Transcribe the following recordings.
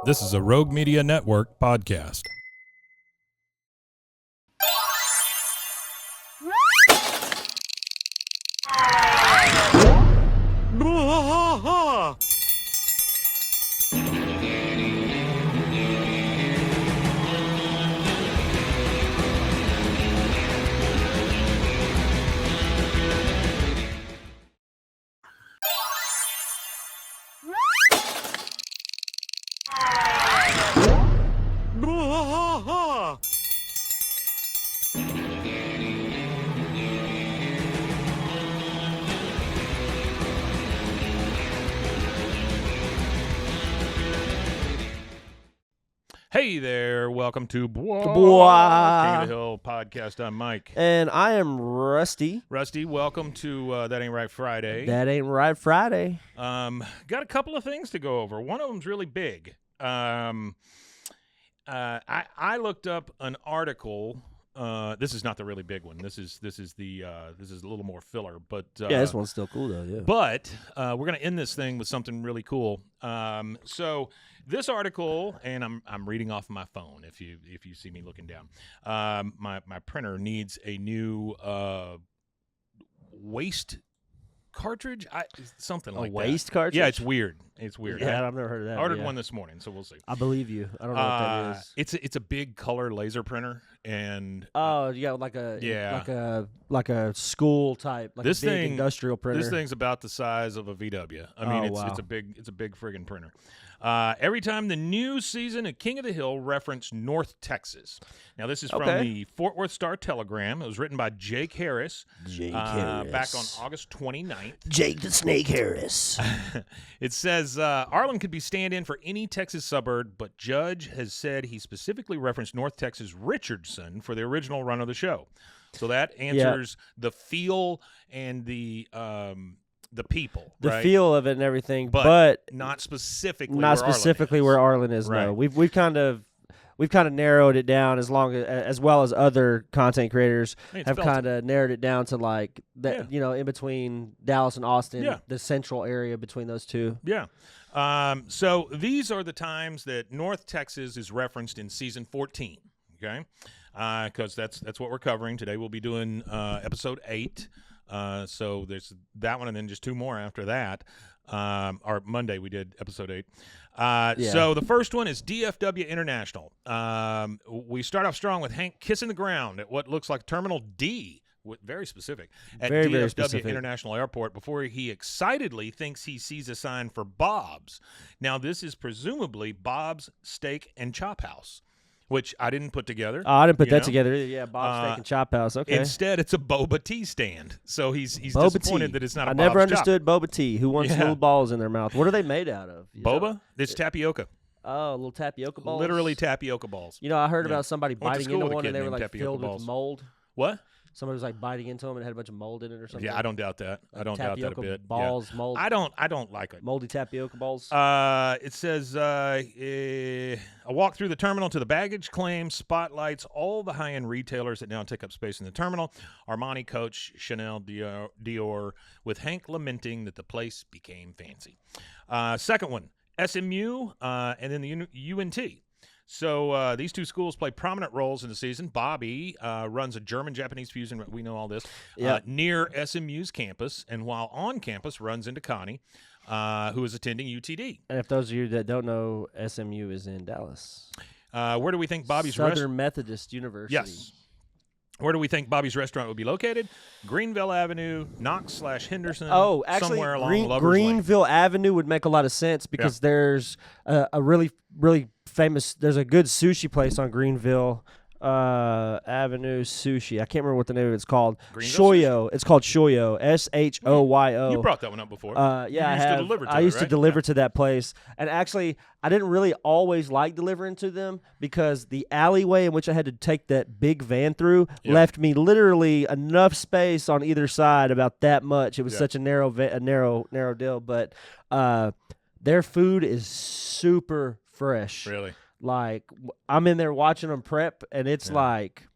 This is a Rogue Media Network podcast. Hey there, welcome to King of the Hill podcast. I'm Mike. And I am Rusty. Rusty, welcome to That Ain't Right Friday. That Ain't Right Friday. Got a couple of things to go over. One of them's really big. I looked up an article. This is not the really big one. This is a little more filler, but Yeah, this one's still cool though. Yeah. But we're gonna end this thing with something really cool. So this article, and I'm reading off my phone. If you see me looking down, my printer needs a new waste cartridge. Something like that. A waste cartridge? Yeah, it's weird. It's weird. Yeah, I've never heard of that. I ordered one this morning, so we'll see. I believe you. I don't know what that is. It's a big color laser printer, and Oh, you got like a school type, like This a big thing- industrial printer. this thing's about the size of a VW. I mean, Oh, it's wow. a big friggin' printer. Every time the new season of King of the Hill referenced North Texas. Now, this is from the Fort Worth Star-Telegram. It was written by Jake Harris. Back on August 29th. Jake the Snake Harris. It says, Arlen could be stand-in for any Texas suburb, but Judge has said he specifically referenced North Texas Richardson for the original run of the show. So that answers the feel and the people, The right? feel of it and everything, but not specifically where Arlen is. Right. No, we've kind of narrowed it down as well as other content creators have kind of narrowed it down to like that, in between Dallas and Austin, the central area between those two. Yeah. So these are the times that North Texas is referenced in season 14. Okay, because that's what we're covering today. We'll be doing episode 8. So there's that one, and then just 2 more after that. Or Monday we did episode 8. So the first one is DFW International. We start off strong with Hank kissing the ground at what looks like Terminal D. Very specific. At very, DFW very specific. International Airport before he excitedly thinks he sees a sign for Bob's. Now, this is presumably Bob's Steak and Chop House, which I didn't put together. Oh, I didn't put that together either. Yeah, Bob's Steak and Chop House. Okay. Instead, it's a boba tea stand. So he's disappointed that it's not a Bob's never Chop. understood boba tea. Who wants little balls in their mouth? What are they made out of? Boba? It's tapioca. Oh, little tapioca balls? Literally tapioca balls. I heard about somebody Went to biting school into with a one kid and they were named like Tapioca filled Balls. with mold. What? Somebody was like biting into them and it had a bunch of mold in it or something. Yeah, I don't doubt that. I don't doubt that a Tapioca bit. balls, Yeah. mold. I don't like it. Moldy tapioca balls. It says a walk through the terminal to the baggage claim spotlights all the high-end retailers that now take up space in the terminal. Armani, Coach, Chanel, Dior, with Hank lamenting that the place became fancy. Second one, SMU, and then the UNT. So these two schools play prominent roles in the season. Bobby runs a German-Japanese fusion, we know all this, near SMU's campus, and while on campus runs into Connie, who is attending UTD. And if those of you that don't know, SMU is in Dallas. Where do we think Bobby's Southern Methodist University. Yes. Where do we think Bobby's restaurant would be located? Greenville Avenue, Knox/Henderson. Oh, actually, somewhere along Lover's Greenville Avenue would make a lot of sense because there's a really, really famous. There's a good sushi place on Greenville Avenue Sushi. I can't remember what the name of it's called. Shoyo. It's called Shoyo. SHOYO. You brought that one up before. Yeah, you I used have. To deliver to I it, used to right? deliver to that place, and actually, I didn't really always like delivering to them because the alleyway in which I had to take that big van through left me literally enough space on either side, about that much. It was such a narrow deal, but their food is super fresh. Really? Like, I'm in there watching them prep, and it's like,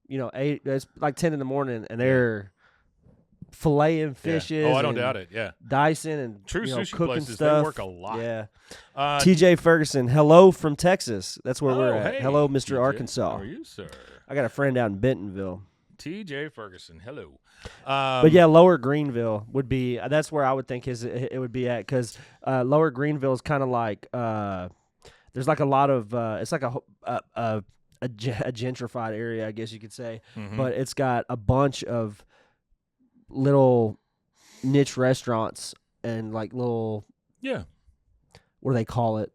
it's like 10 in the morning, and they're filleting fishes. Oh, I don't and doubt it. Yeah. Dicing and True sushi cooking places, stuff. they work a lot. Yeah. Uh, TJ Ferguson, hello from Texas. That's where we're at. hey, Hello, Mr. TJ. Arkansas. How are you, sir? I got a friend out in Bentonville. TJ Ferguson, hello. But yeah, Lower Greenville would be. That's where I would think it would be at, because Lower Greenville is kind of like there's like a lot of it's like a gentrified area, I guess you could say. Mhm. But it's got a bunch of little niche restaurants and like little Yeah. what do they call it?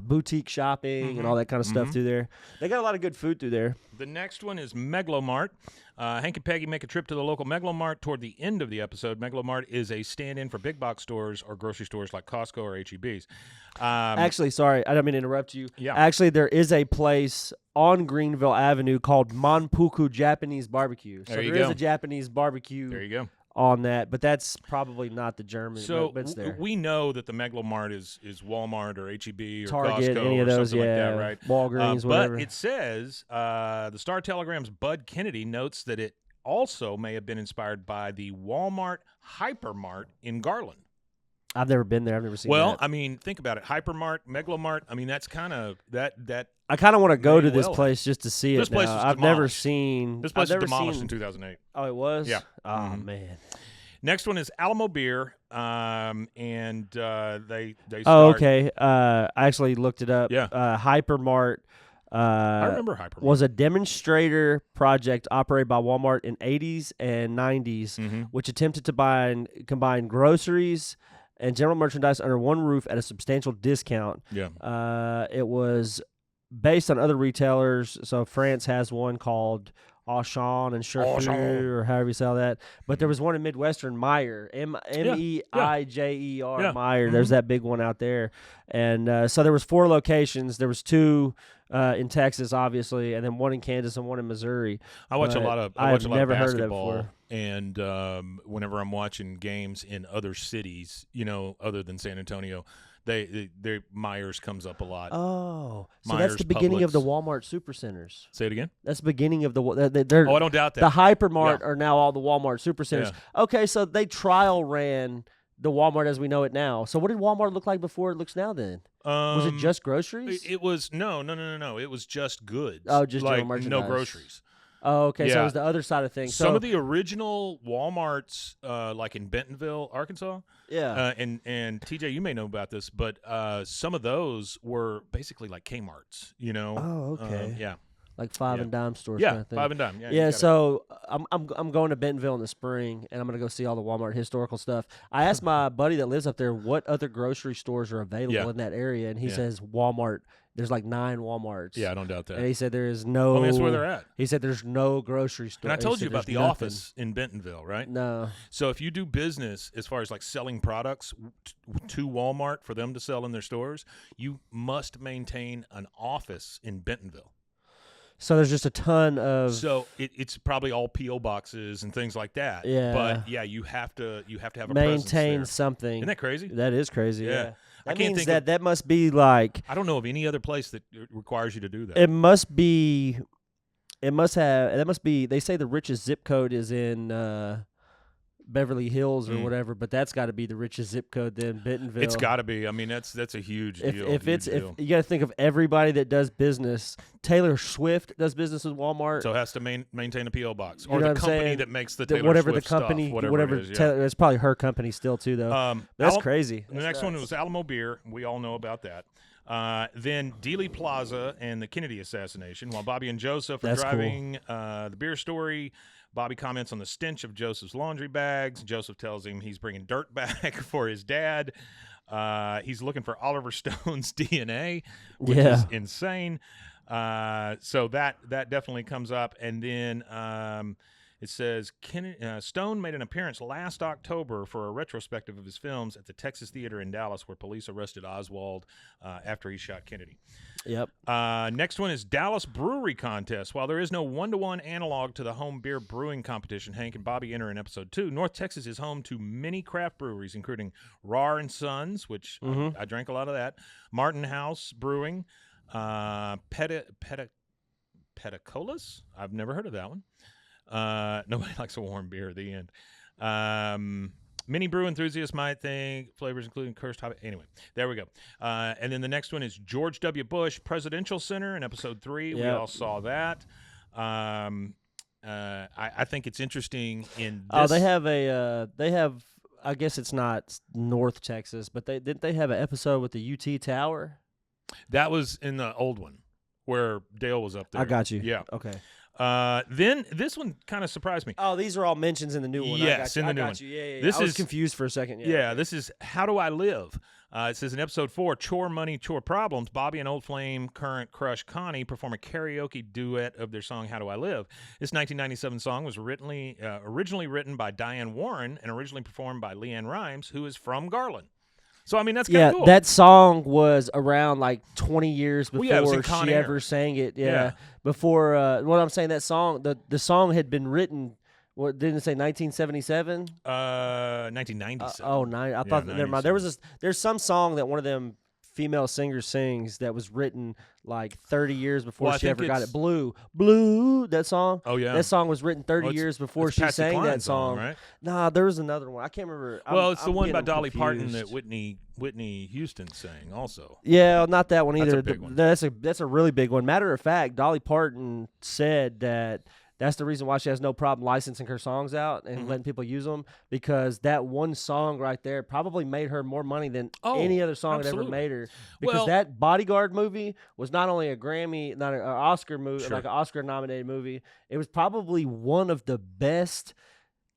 Boutique shopping and all that kind of stuff through there. They got a lot of good food through there. The next one is Megalomart. Hank and Peggy make a trip to the local Megalomart toward the end of the episode. Megalomart is a stand-in for big box stores or grocery stores like Costco or H-E-B's. Actually, sorry, I don't mean to interrupt you. Yeah. Actually, there is a place on Greenville Avenue called Manpuku Japanese Barbecue. So There you there is go. a Japanese barbecue There you go. on that, but that's probably not the German. So but it's there. we know that the Megalomart is Walmart or H-E-B or Target, Costco any of or those, something yeah. like that, right? Walgreens, whatever. But it says the Star Telegram's Bud Kennedy notes that it also may have been inspired by the Walmart Hypermart in Garland. I've never been there. I've never seen Well, that. I mean, think about it. Hypermart, Megalomart. I mean, that's kind of that. I kind of want to go may to this well place just to see This it place now. was I've never demolished. seen. This place I've was never demolished seen, in 2008. Oh, it was? Yeah. Oh, man. Next one is Alamo Beer, and they start. Oh, okay. I actually looked it up. Yeah. Hypermart. I remember Hypermart. Was a demonstrator project operated by Walmart in 80s and 90s, Mm-hmm. which attempted to combine groceries and general merchandise under one roof at a substantial discount. Yeah. It was based on other retailers. So France has one called Auchan and Cherfeu, Auchan. or however you sell that. But there was one in Midwestern, Meyer, M-E-I-J-E-R, Yeah. Meyer. There's that big one out there. And so there was 4 locations. There was 2 in Texas, obviously, and then one in Kansas and one in Missouri. I watch a But lot of I've never heard of that basketball, before. and whenever I'm watching games in other cities, other than San Antonio, they Myers comes up a lot. Oh, so Myers, that's the beginning of the Publix. Walmart supercenters. Say it again. That's the beginning of the. They're, Oh, I don't doubt that. The Hypermart Yeah. are now all the Walmart supercenters. Okay, so they trial ran the Walmart as we know it now. So what did Walmart look like before it looks now then? Was it just groceries? It was no. It was just goods. Oh, just general like merchandise. no groceries. Oh, okay. So Yeah. it was the other side of things. Some So, of the original Walmarts, like in Bentonville, Arkansas, yeah. and TJ, you may know about this, but some of those were basically like Kmart's. Oh, okay. Yeah. Like five yeah. and dime stores. Yeah. kind of thing. 5 and dime. Yeah. you Yeah, got it. so I'm going to Bentonville in the spring, and I'm going to go see all the Walmart historical stuff. I asked my buddy that lives up there what other grocery stores are available Yeah. in that area, and he Yeah. says Walmart. There's like 9 Walmarts. Yeah, I don't doubt that. And he said there is no. I mean, that's where they're at. He said there's no grocery store. And I He told said you about there's the nothing. office in Bentonville, right? No. So if you do business as far as like selling products to Walmart for them to sell in their stores, you must maintain an office in Bentonville. So there's just a ton of. So it's probably all PO boxes and things like that. Yeah. But yeah, you have to have a presence maintain there. something. Isn't that crazy? That is crazy. Yeah. Yeah. I That can't means think that must be like. I don't know of any other place that requires you to do that. It must be. It must have. That must be. They say the richest zip code is in Beverly Hills or whatever, but that's got to be the richest zip code then, Bentonville. It's got to be. I mean, that's a huge deal. If huge if deal. you got to think of everybody that does business. Taylor Swift does business with Walmart. So it has to maintain a PO box, You or know the what I'm company saying? that makes the That Taylor whatever Swift the company, stuff, whatever it is, yeah. Taylor, it's probably her company still too, though. That's crazy. The next one was Alamo Beer. We all know about that. Then Dealey Plaza and the Kennedy assassination. While Bobby and Joseph are That's cool. driving the beer story, Bobby comments on the stench of Joseph's laundry bags. Joseph tells him he's bringing dirt back for his dad. He's looking for Oliver Stone's DNA, which is insane. So that definitely comes up. And then it says Stone made an appearance last October for a retrospective of his films at the Texas Theater in Dallas, where police arrested Oswald after he shot Kennedy. Yep. Next one is Dallas Brewery Contest. While there is no one-to-one analog to the home beer brewing competition Hank and Bobby enter in episode 2, North Texas is home to many craft breweries, including Rar and Sons, which I drank a lot of that, Martin House Brewing, Peticolas. I've never heard of that one. Nobody likes a warm beer at the end. Many brew enthusiasts might think flavors including cursed hobby. Anyway, there we go. And then the next one is George W. Bush Presidential Center in episode 3. We all saw that. I think it's interesting in this. Oh, they have. I guess it's not North Texas, but didn't they have an episode with the UT Tower? That was in the old one where Dale was up there. I got you. Yeah. Okay. Then this one kind of surprised me. Oh, these are all mentions in the new one. Yes, in the new one. Yeah. This I was is confused for a second. Yeah, this is How Do I Live? It says in episode 4, Chore Money, Chore Problems, Bobby and Old Flame current crush Connie perform a karaoke duet of their song How Do I Live? This 1997 song was originally written by Diane Warren and originally performed by Leanne Rimes, who is from Garland. So, I mean, that's kind of cool. That song was around like 20 years before it was in Con she Air. ever sang it. Yeah. Before, what I'm saying, that song, the song had been written, what, didn't it say 1977? 1997. I thought, never mind. There's some song that one of them female singers sings that was written like 30 years before she ever got it. Blue, that song. Oh, yeah. That song was written 30 years before she sang that song. Right? Nah, there was another one. I can't remember. Well, it's the one by getting Dolly confused. Parton that Whitney Houston sang also. Yeah, not that one either. That's a big one. That's a really big one. Matter of fact, Dolly Parton said that that's the reason why she has no problem licensing her songs out and letting people use them, because that one song right there probably made her more money than any other song that ever made her. Because that Bodyguard movie was not only a Grammy, not an Oscar movie, like an Oscar-nominated movie. It was probably one of the best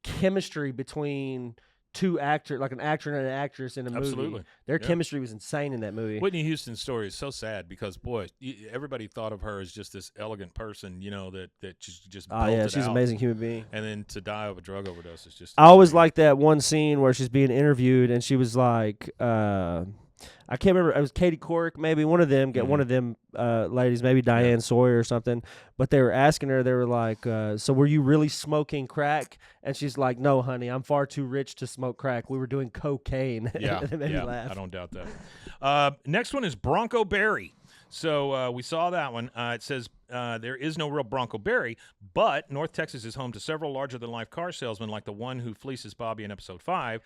chemistry between two actors, like an actor and an actress in a movie. Absolutely. Their chemistry was insane in that movie. Whitney Houston's story is so sad because, boy, everybody thought of her as just this elegant person, that just Oh, yeah, she's an amazing human being. And then to die of a drug overdose is just... I always liked that one scene where she's being interviewed and she was like, I can't remember. It was Katie Couric, maybe one of them. One of them ladies, maybe Diane Sawyer or something. But they were asking her. They were like, "So were you really smoking crack?" And she's like, "No, honey, I'm far too rich to smoke crack. We were doing cocaine." Yeah, it made me laugh. I don't doubt that. Next one is Bronco Berry. So we saw that one. It says there is no real Bronco Berry, but North Texas is home to several larger-than-life car salesmen like the one who fleeces Bobby in Episode 5.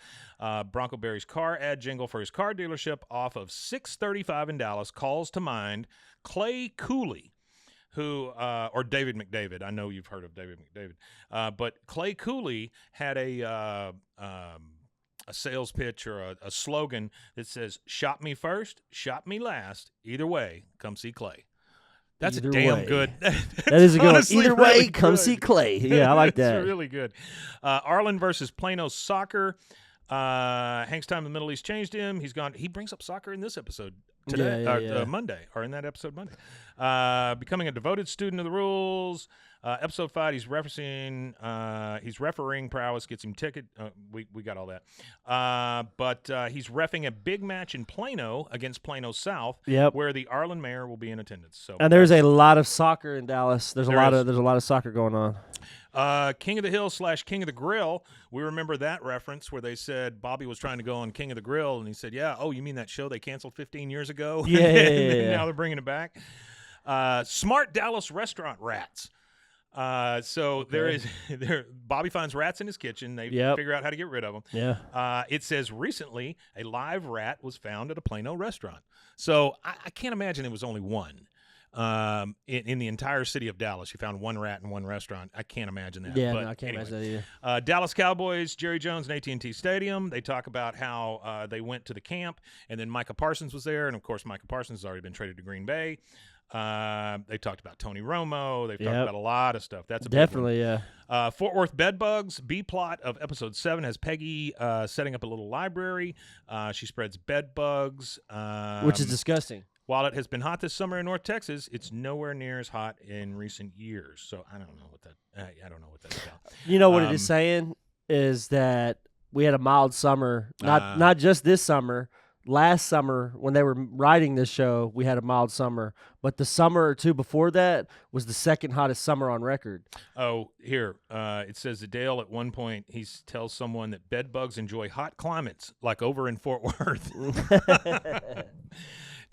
Bronco Berry's car ad jingle for his car dealership off of 635 in Dallas calls to mind Clay Cooley, who or David McDavid. I know you've heard of David McDavid. But Clay Cooley had a sales pitch or a slogan that says, "Shop me first, shop me last. Either way, come see Clay." That's Either a damn way. good. That is a good one. Either way, really come good. see Clay. Yeah, I like that. It's really good. Arlen versus Plano soccer. Hank's time in the Middle East changed him. He's gone. He brings up soccer in this episode today, Monday, or in that episode Monday. Becoming a devoted student of the rules. Episode 5, he's refereing prowess, gets him ticket. We got all that. But he's reffing a big match in Plano against Plano South, where the Arlen mayor will be in attendance. So, and there's a lot of soccer in Dallas. There's a lot of soccer going on. King of the Hill / King of the Grill. We remember that reference where they said Bobby was trying to go on King of the Grill, and he said, "Yeah, oh, you mean that show they canceled 15 years ago? Yeah, Now they're bringing it back." Smart Dallas restaurant rats. Bobby finds rats in his kitchen. They figure out how to get rid of them. Yeah. It says recently a live rat was found at a Plano restaurant. So I can't imagine it was only one. In the entire city of Dallas, you found one rat in one restaurant. I can't imagine that. Yeah, but no, I can't anyway. imagine that either. Dallas Cowboys, Jerry Jones, and AT&T Stadium. They talk about how they went to the camp, and then Micah Parsons was there, and of course Micah Parsons has already been traded to Green Bay. They talked about Tony Romo. They've talked about a lot of stuff. That's a big definitely one. Yeah. Fort Worth Bedbugs. B plot of episode 7 has Peggy setting up a little library. She spreads bed bugs, which is disgusting. While it has been hot this summer in North Texas, it's nowhere near as hot in recent years. So I don't know what that. I don't know what that's about. You know what it is saying is that we had a mild summer. Not just this summer. Last summer, when they were writing this show, we had a mild summer. But the summer or two before that was the second hottest summer on record. Oh, here. It says that Dale, at one point, he tells someone that bed bugs enjoy hot climates, like over in Fort Worth.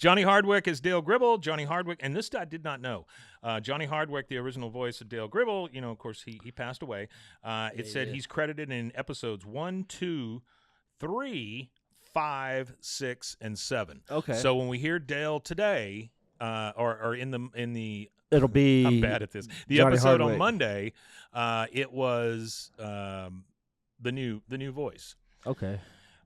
Johnny Hardwick is Dale Gribble. Johnny Hardwick, and this I did not know. Johnny Hardwick, the original voice of Dale Gribble, of course, he passed away. It said he's credited in episodes 1, 2, 3, 5, 6, and 7. Okay. So when we hear Dale today, or in the it'll be. I'm bad at this. The Johnny episode Hardwick. on Monday, it was the new voice. Okay.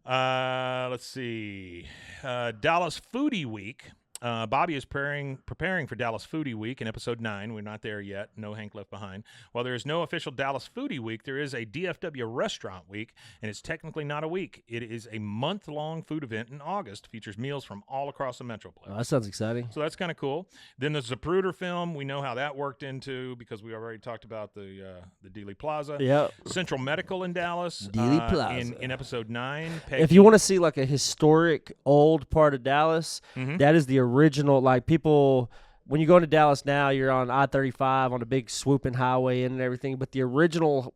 Let's see. Dallas Foodie Week. Bobby is preparing for Dallas Foodie Week in episode 9. We're not there yet. No Hank left behind. While there is no official Dallas Foodie Week, there is a DFW Restaurant Week, and it's technically not a week. It is a month-long food event in August. Features meals from all across the Metroplex. Oh, that sounds exciting. So that's kind of cool. Then the Zapruder film, we know how that worked into because we already talked about the Dealey Plaza. Yep. Central Medical in Dallas. Dealey Plaza. In episode 9. If you want to see like a historic old part of Dallas, that is the original. Like people, when you go to Dallas now, you're on I-35 on a big swooping highway and everything. But the original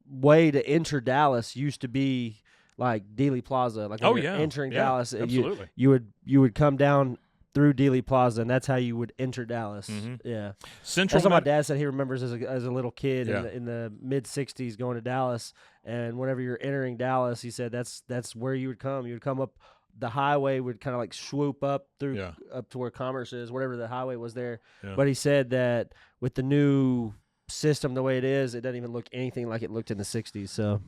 way to enter Dallas used to be like Dealey Plaza. Like when you're entering Dallas, absolutely. you would come down through Dealey Plaza, and that's how you would enter Dallas. Yeah, Central. That's what my dad said he remembers as a little kid Yeah. in the mid '60s going to Dallas. And whenever you're entering Dallas, he said that's where you would come. You would come up. The highway would kind of like swoop up through up to where Commerce is, whatever the highway was there. Yeah. But he said that with the new system the way it is, it doesn't even look anything like it looked in the 60s. So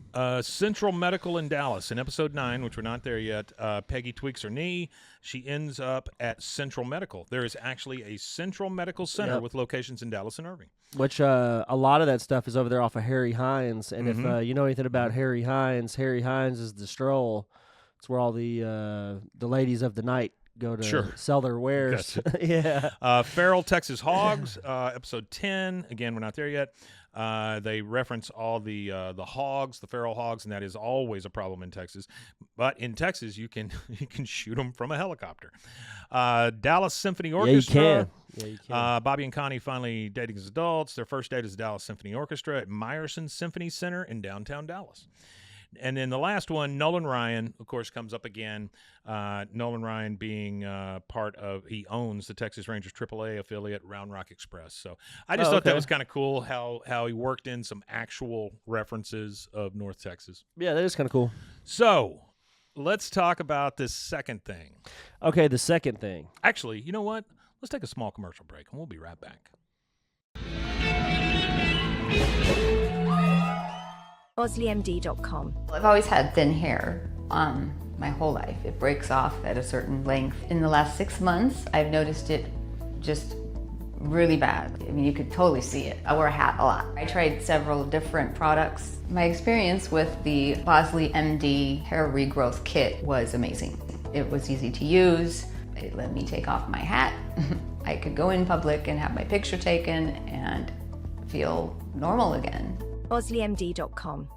Central Medical in Dallas in episode 9, which we're not there yet. Peggy tweaks her knee. She ends up at Central Medical. There is actually a Central Medical Center with locations in Dallas and Irving. Which a lot of that stuff is over there off of Harry Hines. And if you know anything about Harry Hines is the Stroll. It's where all the ladies of the night go to sell their wares. Gotcha. Yeah. Feral Texas Hogs, episode 10. Again, we're not there yet. They reference all the hogs, the feral hogs, and that is always a problem in Texas. But in Texas, you can shoot them from a helicopter. Dallas Symphony Orchestra. Yeah, you can. Bobby and Connie finally dating as adults. Their first date is Dallas Symphony Orchestra at Meyerson Symphony Center in downtown Dallas. And then the last one, Nolan Ryan, of course, comes up again. Nolan Ryan being he owns the Texas Rangers AAA affiliate, Round Rock Express. So I just thought that was kind of cool how he worked in some actual references of North Texas. Yeah, that is kind of cool. So let's talk about this second thing. Okay, the second thing. Actually, you know what? Let's take a small commercial break, and we'll be right back. OsleyMD.com. I've always had thin hair my whole life. It breaks off at a certain length. In the last 6 months, I've noticed it just really bad. I mean, you could totally see it. I wear a hat a lot. I tried several different products. My experience with the Bosley MD hair regrowth kit was amazing. It was easy to use. It let me take off my hat. I could go in public and have my picture taken and feel normal again. OsleyMD.com.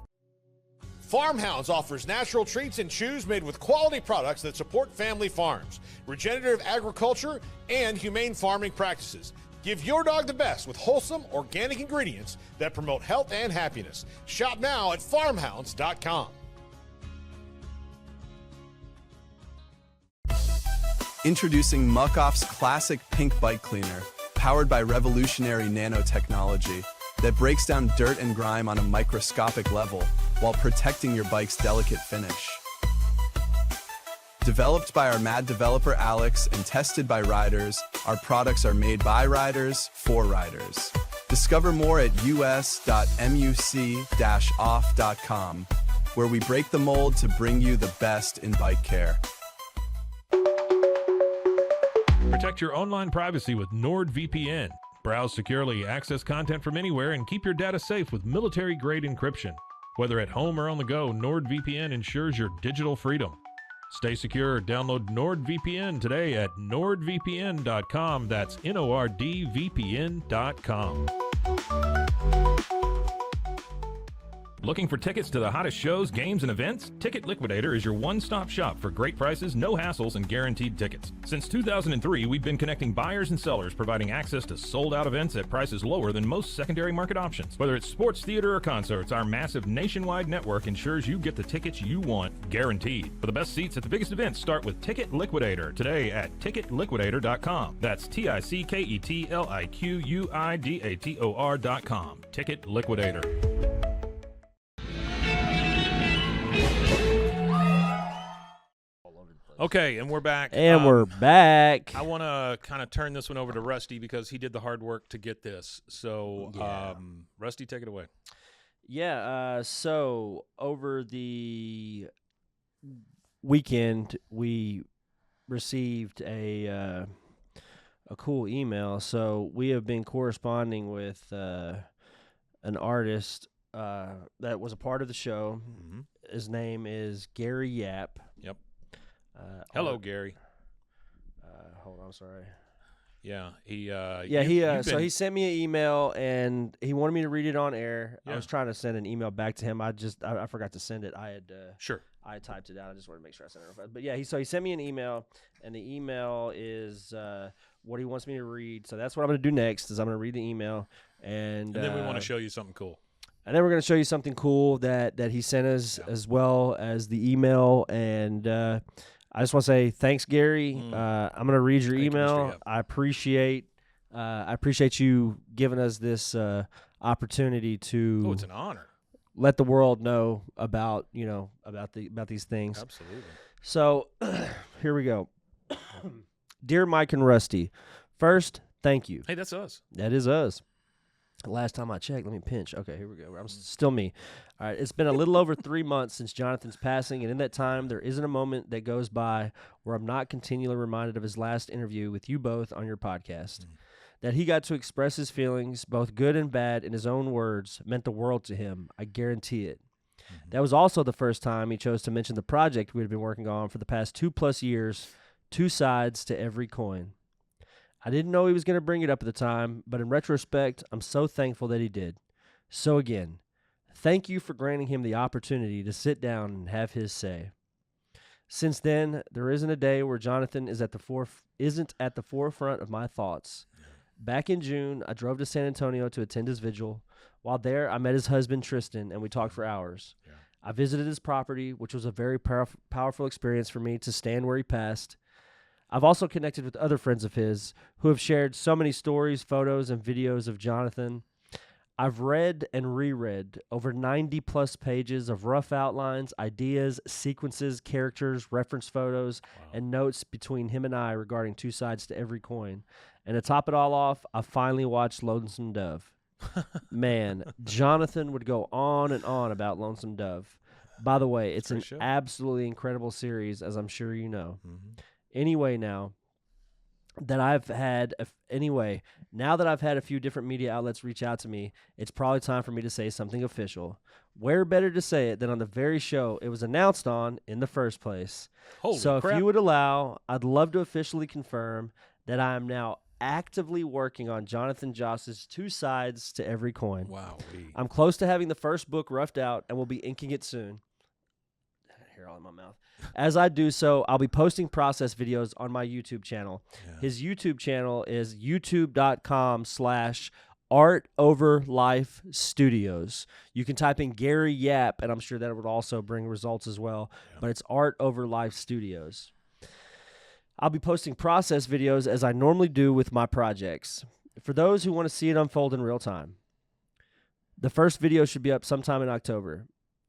Farmhounds offers natural treats and chews made with quality products that support family farms, regenerative agriculture, and humane farming practices. Give your dog the best with wholesome, organic ingredients that promote health and happiness. Shop now at farmhounds.com. Introducing Muck Off's classic pink bike cleaner, powered by revolutionary nanotechnology that breaks down dirt and grime on a microscopic level while protecting your bike's delicate finish. Developed by our mad developer Alex and tested by riders, our products are made by riders for riders. Discover more at us.muc-off.com, where we break the mold to bring you the best in bike care. Protect your online privacy with NordVPN. Browse securely, access content from anywhere, and keep your data safe with military-grade encryption. Whether at home or on the go, NordVPN ensures your digital freedom. Stay secure. Download NordVPN today at nordvpn.com. That's NORDVPN.com. Looking for tickets to the hottest shows, games, and events? Ticket Liquidator is your one-stop shop for great prices, no hassles, and guaranteed tickets. Since 2003, we've been connecting buyers and sellers, providing access to sold-out events at prices lower than most secondary market options. Whether it's sports, theater, or concerts, our massive nationwide network ensures you get the tickets you want, guaranteed. For the best seats at the biggest events, start with Ticket Liquidator today at ticketliquidator.com. That's TICKETLIQUIDATOR.com. Ticket Liquidator. Okay, and we're back. And we're back. I want to kind of turn this one over to Rusty because he did the hard work to get this. So, Rusty, take it away. Yeah, so over the weekend, we received a cool email. So we have been corresponding with an artist that was a part of the show. Mm-hmm. His name is Gary Yap. Yep. Hello, Gary. Hold on, sorry. Yeah, so he sent me an email and he wanted me to read it on air. Yeah. I was trying to send an email back to him. I forgot to send it. I had I typed it out. I just wanted to make sure I sent it. But yeah, he sent me an email, and the email is what he wants me to read. So that's what I'm going to do next. Is I'm going to read the email, and then we want to show you something cool. And then we're going to show you something cool that he sent us, as well as the email. And I just want to say thanks, Gary. I'm going to read your Thank you, Mr. email. Yap. I appreciate you giving us this opportunity to. Oh, it's an honor. Let the world know about these things. Absolutely. So here we go. Dear Mike and Rusty, first, thank you. Hey, that's us. That is us. Last time I checked, let me pinch. Okay, here we go. I'm still me. All right, it's been a little over 3 months since Jonathan's passing, and in that time, there isn't a moment that goes by where I'm not continually reminded of his last interview with you both on your podcast. That he got to express his feelings, both good and bad, in his own words, meant the world to him. I guarantee it. That was also the first time he chose to mention the project we had been working on for the past 2+ years, two sides to every coin. I didn't know he was going to bring it up at the time, but in retrospect, I'm so thankful that he did. So again, thank you for granting him the opportunity to sit down and have his say. Since then, there isn't a day where Jonathan isn't at the forefront of my thoughts. Back in June, I drove to San Antonio to attend his vigil. While there, I met his husband, Tristan, and we talked for hours. Yeah. I visited his property, which was a very powerful experience for me to stand where he passed. I've also connected with other friends of his who have shared so many stories, photos, and videos of Jonathan. I've read and reread over 90+ pages of rough outlines, ideas, sequences, characters, reference photos, and notes between him and I regarding two sides to every coin. And to top it all off, I finally watched Lonesome Dove. Man, Jonathan would go on and on about Lonesome Dove. By the way, it's an absolutely incredible series, as I'm sure you know. Mm-hmm. Anyway, now that I've had a few different media outlets reach out to me, it's probably time for me to say something official. Where better to say it than on the very show it was announced on in the first place? Holy so crap. If you would allow, I'd love to officially confirm that I am now actively working on Jonathan Joss's two sides to every coin. Wow. I'm close to having the first book roughed out and will be inking it soon. Hair all in my mouth. As I do so, I'll be posting process videos on my YouTube channel. Yeah. His YouTube channel is youtube.com/ArtOverLifeStudios. You can type in Gary Yap, and I'm sure that would also bring results as well. Yeah. But it's Art Over Life Studios. I'll be posting process videos as I normally do with my projects, for those who want to see it unfold in real time. The first video should be up sometime in October.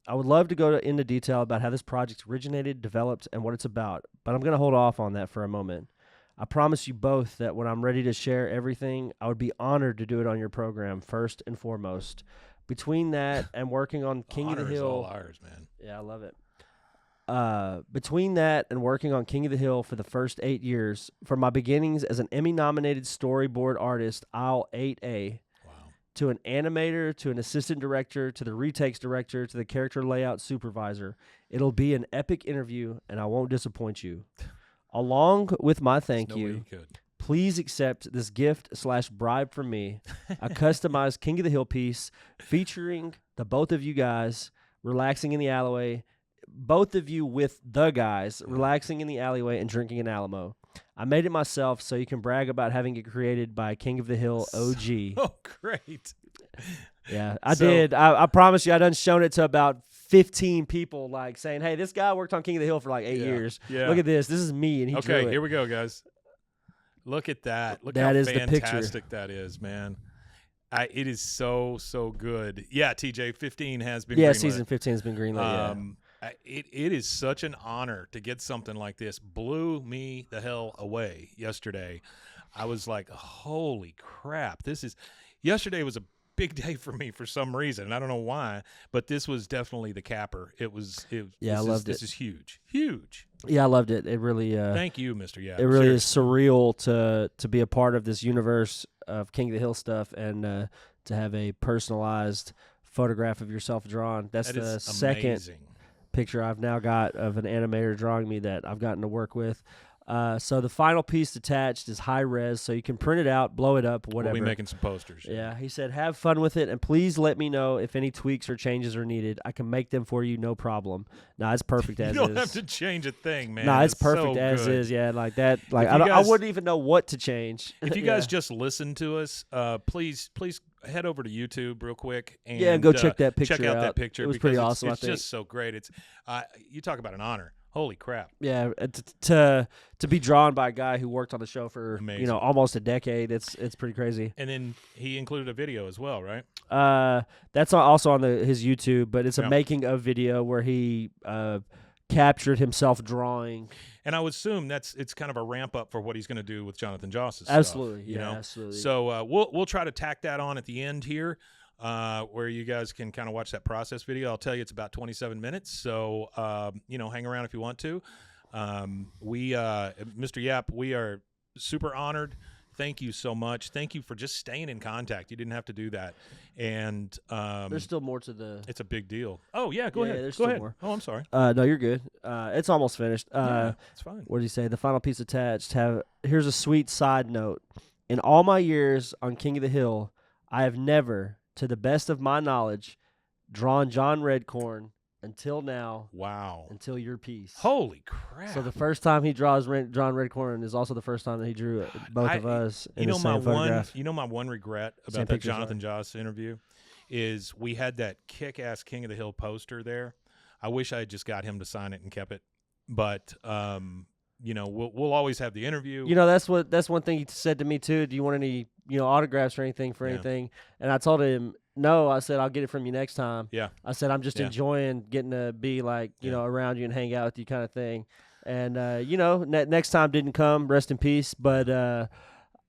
I would love to go into detail about how this project originated, developed, and what it's about, but I'm going to hold off on that for a moment. I promise you both that when I'm ready to share everything, I would be honored to do it on your program first and foremost. Between that and working on King of the Hill, all ours, man. Yeah, I love it. Between that and working on King of the Hill for the first 8 years, from my beginnings as an Emmy-nominated storyboard artist, aisle 8A, to an animator, to an assistant director, to the retakes director, to the character layout supervisor, it'll be an epic interview, and I won't disappoint you. Along with my thank you, Please accept this gift/bribe from me, a customized King of the Hill piece featuring the both of you guys relaxing in the alleyway, both of you with the guys relaxing in the alleyway and drinking an Alamo. I made it myself so you can brag about having it created by King of the Hill OG. Oh, great. Yeah, I did. I promise you, I done shown it to about 15 people, like saying, hey, this guy worked on King of the Hill for like 8 years. Yeah. Look at this. This is me, and he drew Okay, it. here we go, guys. Look at that. Look That how is the picture. fantastic that is, man. It is so good. Yeah, TJ, 15 has been Yeah, greenlit. season 15 has been greenlit. It is such an honor to get something like this. Blew me the hell away yesterday. I was like, holy crap. Yesterday was a big day for me for some reason. I don't know why, but this was definitely the capper. I loved it. This is huge. Huge. Yeah, I loved it. It really Thank you, Mr. Yeah. it really is surreal to be a part of this universe of King of the Hill stuff and to have a personalized photograph of yourself drawn. That's That the is second amazing. picture I've now got of an animator drawing me that I've gotten to work with. So the final piece attached is high res, so you can print it out, blow it up, whatever. We'll be making some posters. Yeah, he said, have fun with it, and please let me know if any tweaks or changes are needed. I can make them for you, no problem. No, it's perfect as is. You don't have to change a thing, man. No, it's perfect so as good. is. Yeah, like that. Like If you I guys- wouldn't even know what to change. If you Yeah. guys just listen to us, please head over to YouTube real quick and Yeah, go check that Check picture out that out. picture. It was because pretty it's- awesome, I It's think. just so great. It's you talk about an honor. Holy crap! Yeah, to be drawn by a guy who worked on the show for Amazing. almost a decade. It's pretty crazy. And then he included a video as well, right? That's also on his YouTube, but it's a Yeah. making of video where he captured himself drawing. And I would assume it's kind of a ramp up for what he's going to do with Jonathan Joss's Absolutely, stuff, you know? absolutely. So we'll try to tack that on at the end here, where you guys can kind of watch that process video. I'll tell you it's about 27 minutes, so hang around if you want to. Mr. Yap, we are super honored. Thank you so much. Thank you for just staying in contact. You didn't have to do that, and There's still more to the. it's a big deal. Oh yeah, go Yeah, ahead. there's Go still ahead. more. Oh, I'm sorry. No, you're good. It's almost finished. Yeah, it's fine. What did he say? The final piece attached. Here's a sweet side note. In all my years on King of the Hill, I have never, to the best of my knowledge, drawn John Redcorn until now, Wow. until your piece. Holy crap. So the first time he draws John Redcorn is also the first time that he drew both of us in the same photograph. My one regret Same about that picture, Jonathan Joss interview is we had that kick-ass King of the Hill poster there. I wish I had just got him to sign it and kept it. But we'll always have the interview. That's one thing he said to me too. Do you want any autographs or anything for Yeah. anything? And I told him no. I said I'll get it from you next time. Yeah. I said I'm just Yeah. enjoying getting to be like Yeah. around you and hang out with you kind of thing. And next time didn't come. Rest in peace. But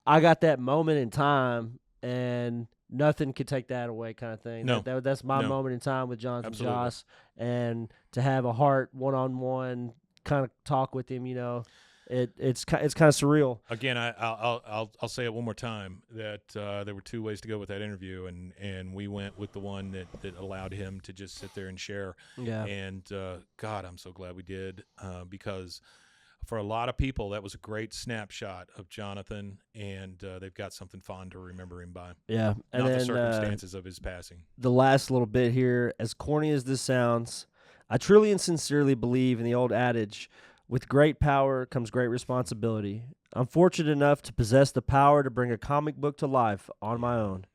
I got that moment in time, and nothing could take that away, kind of thing. No. That's my No. moment in time with Jonathan Absolutely. Joss, and to have a heart one-on-one kind of talk with him, it's kind of surreal. Again, I'll say it one more time that there were two ways to go with that interview, and we went with the one that allowed him to just sit there and share. Yeah. And God, I'm so glad we did, because for a lot of people that was a great snapshot of Jonathan, and they've got something fond to remember him by. Yeah. And Not then the circumstances of his passing. the last little bit here, as corny as this sounds, I truly and sincerely believe in the old adage, with great power comes great responsibility. I'm fortunate enough to possess the power to bring a comic book to life on my own.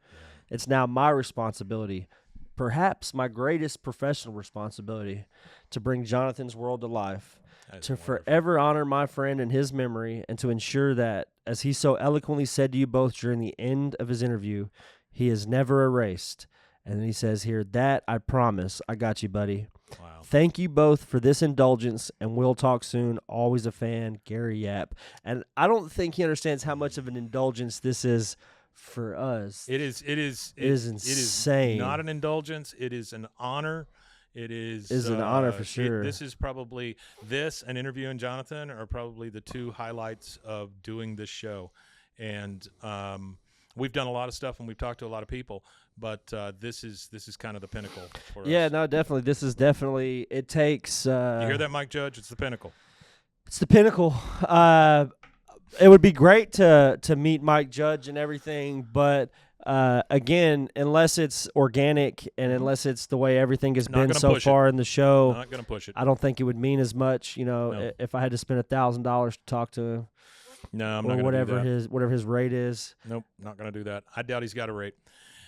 It's now my responsibility, perhaps my greatest professional responsibility, to bring Jonathan's world to life, That's to wonderful. forever honor my friend and his memory, and to ensure that, as he so eloquently said to you both during the end of his interview, he is never erased. And then he says here, that I promise. I got you, buddy. Wow. Thank you both for this indulgence, and we'll talk soon. Always a fan, Gary Yap. And I don't think he understands how much of an indulgence this is for us. It is insane. Not an indulgence. It is an honor. It is an honor for sure. This is probably an interview and Jonathan are probably the two highlights of doing this show. And we've done a lot of stuff and we've talked to a lot of people, but this is kind of the pinnacle for Yeah, us. no, definitely. This is definitely, it takes. You hear that, Mike Judge? It's the pinnacle. It's the pinnacle. It would be great to meet Mike Judge and everything, but again, unless it's organic and unless it's the way everything has been so far in the show, not going to push it. I don't think it would mean as much. If I had to spend $1,000 to talk to him. No, I'm or not going to do that. whatever his rate is. Nope, not going to do that. I doubt he's got a rate.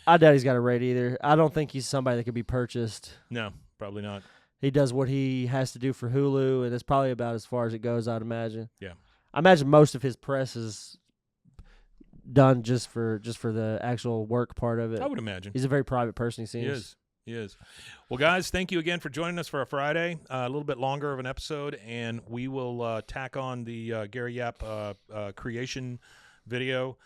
I doubt he's got a rate either. I don't think he's somebody that could be purchased. No, probably not. He does what he has to do for Hulu, and it's probably about as far as it goes, I'd imagine. Yeah. I imagine most of his press is done just for the actual work part of it. I would imagine. He's a very private person, he seems. He is. Well, guys, thank you again for joining us for a Friday. A little bit longer of an episode, and we will tack on the Gary Yap creation video.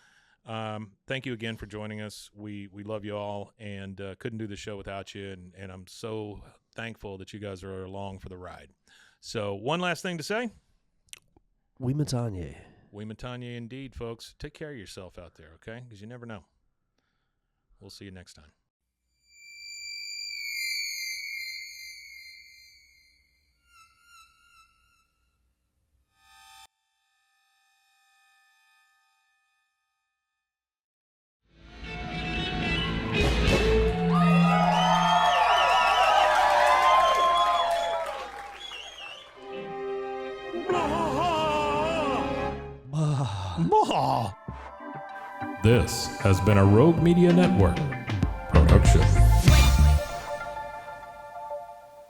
Thank you again for joining us. We love you all, and couldn't do the show without you, and I'm so thankful that you guys are along for the ride. So one last thing to say. We Matanye. We Matanye indeed, folks. Take care of yourself out there, okay? Because you never know. We'll see you next time. This has been a Rogue Media Network production.